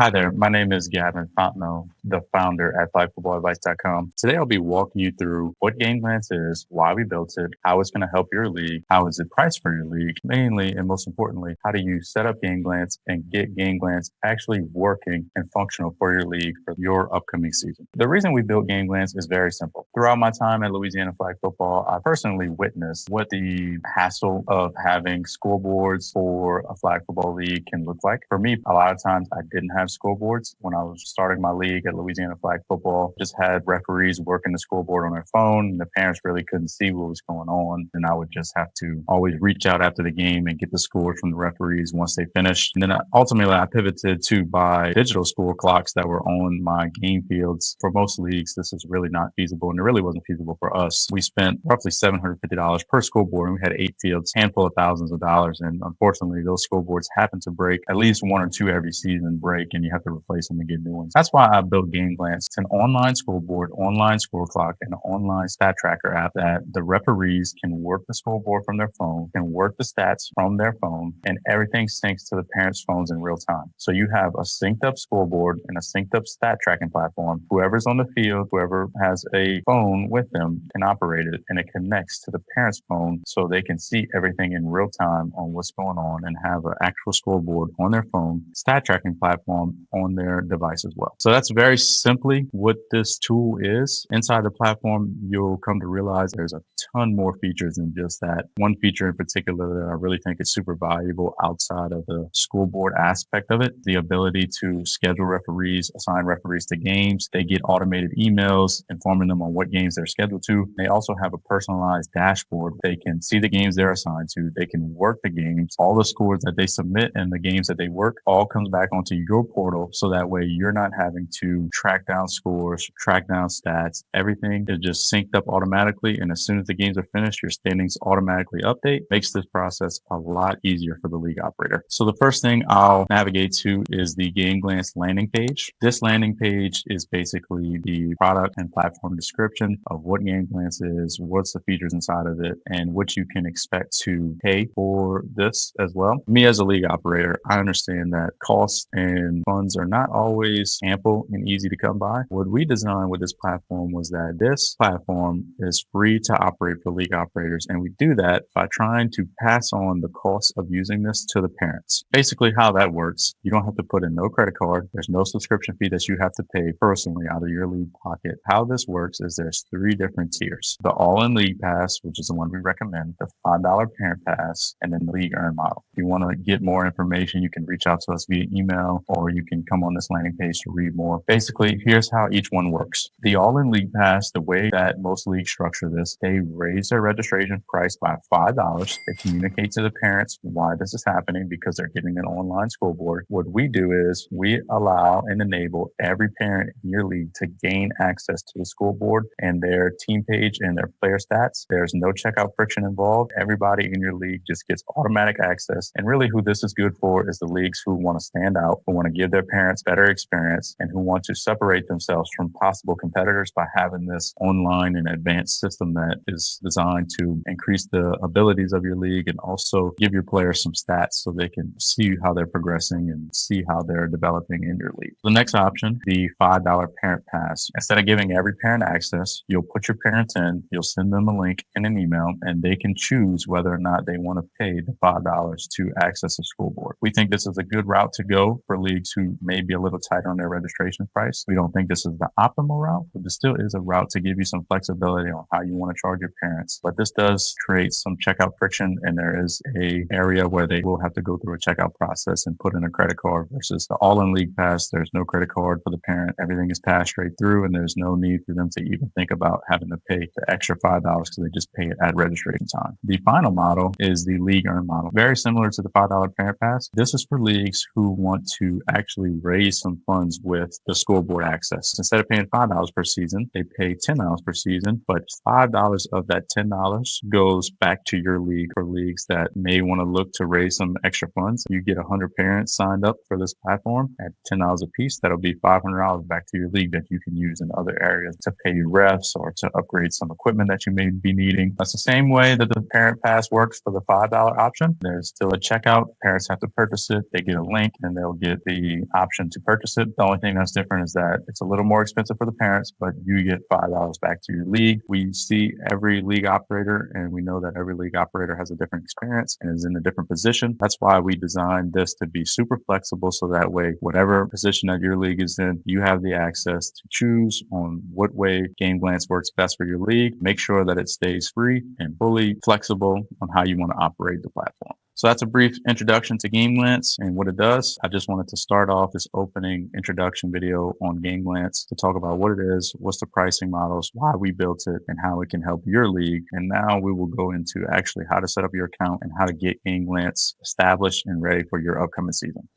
Hi there, my name is Gavin Fontenot, the founder at FlagFootballAdvice.com. Today I'll be walking you through what GameGlance is, why we built it, how it's going to help your league, how is it priced for your league, mainly and most importantly, how do you set up GameGlance and get GameGlance actually working and functional for your league for your upcoming season. The reason we built GameGlance is very simple. Throughout my time at Louisiana Flag Football, I personally witnessed what the hassle of having scoreboards for a flag football league can look like. For me, a lot of times I didn't have scoreboards when I was starting my league at Louisiana Flag Football. Just had referees working the scoreboard on their phone, and the parents really couldn't see what was going on. And I would just have to always reach out after the game and get the score from the referees once they finished. And then ultimately I pivoted to buy digital score clocks that were on my game fields. For most leagues, this is really not feasible, and it really wasn't feasible for us. We spent roughly $750 per scoreboard, and we had 8 fields, handful of thousands of dollars. And unfortunately, those scoreboards happen to break. At least 1 or 2 every season break, and you have to replace them and get new ones. That's why I built GameGlance. It's an online scoreboard, online score clock, and an online stat tracker app that the referees can work the scoreboard from their phone, can work the stats from their phone, and everything syncs to the parents' phones in real time. So you have a synced up scoreboard and a synced up stat tracking platform. Whoever's on the field, whoever has a phone with them can operate it, and it connects to the parents' phone so they can see everything in real time on what's going on and have an actual scoreboard on their phone, stat tracking platform on their device as well. So that's very simply what this tool is. Inside the platform, you'll come to realize there's a ton more features than just that. One feature in particular that I really think is super valuable outside of the scoreboard aspect of it, the ability to schedule referees, assign referees to games. They get automated emails informing them on what games they're scheduled to. They also have a personalized dashboard. They can see the games they're assigned to. They can work the games. All the scores that they submit and the games that they work all comes back onto your portal. So that way you're not having to track down scores, track down stats. Everything is just synced up automatically. And as soon as the games are finished, your standings automatically update. Makes this process a lot easier for the league operator. So the first thing I'll navigate to is the GameGlance landing page. This landing page is basically the product and platform description of what GameGlance is, what's the features inside of it, and what you can expect to pay for this as well. Me as a league operator, I understand that costs and funds are not always ample and easy to come by. What we designed with this platform was that this platform is free to operate for league operators, and we do that by trying to pass on the cost of using this to the parents. Basically how that works, you don't have to put in no credit card. There's no subscription fee that you have to pay personally out of your league pocket. How this works is there's 3 different tiers. The all-in league pass, which is the one we recommend, the $5 parent pass, and then the league earn model. If you want to get more information, you can reach out to us via email, or you can come on this landing page to read more. Basically, here's how each one works. The all-in league pass, the way that most leagues structure this, they raise their registration price by $5. They communicate to the parents why this is happening because they're getting an online scoreboard. What we do is we allow and enable every parent in your league to gain access to the scoreboard and their team page and their player stats. There's no checkout friction involved. Everybody in your league just gets automatic access. And really who this is good for is the leagues who want to stand out, who want to give their parents better experience, and who want to separate themselves from possible competitors by having this online and advanced system that is designed to increase the abilities of your league and also give your players some stats so they can see how they're progressing and see how they're developing in your league. The next option, the $5 parent pass. Instead of giving every parent access, you'll put your parents in, you'll send them a link in an email, and they can choose whether or not they want to pay the $5 to access a scoreboard. We think this is a good route to go for leagues who may be a little tighter on their registration price. We don't think this is the optimal route, but this still is a route to give you some flexibility on how you want to charge your parents. But this does create some checkout friction, and there is a area where they will have to go through a checkout process and put in a credit card versus the all-in league pass. There's no credit card for the parent. Everything is passed straight through, and there's no need for them to even think about having to pay the extra $5 because they just pay it at registration time. The final model is the league earn model. Very similar to the $5 parent pass. This is for leagues who want to actually raise some funds with the scoreboard access. Instead of paying $5 per season, they pay $10 per season, but $5 of that $10 goes back to your league. For leagues that may want to look to raise some extra funds, you get 100 parents signed up for this platform at $10 a piece. That'll be $500 back to your league that you can use in other areas to pay your refs or to upgrade some equipment that you may be needing. That's the same way that the Parent Pass works for the $5 option. There's still a checkout. Parents have to purchase it. They get a link and they'll get the option to purchase it. The only thing that's different is that it's a little more expensive for the parents, but you get $5 back to your league. We see every league operator and we know that every league operator has a different experience and is in a different position. That's why we designed this to be super flexible, so that way, whatever position that your league is in, you have the access to choose on what way GameGlance works best for your league. Make sure that it stays free and fully flexible on how you want to operate the platform. So that's a brief introduction to GameGlance and what it does. I just wanted to start off this opening introduction video on GameGlance to talk about what it is, what's the pricing models, why we built it, and how it can help your league. And now we will go into actually how to set up your account and how to get GameGlance established and ready for your upcoming season.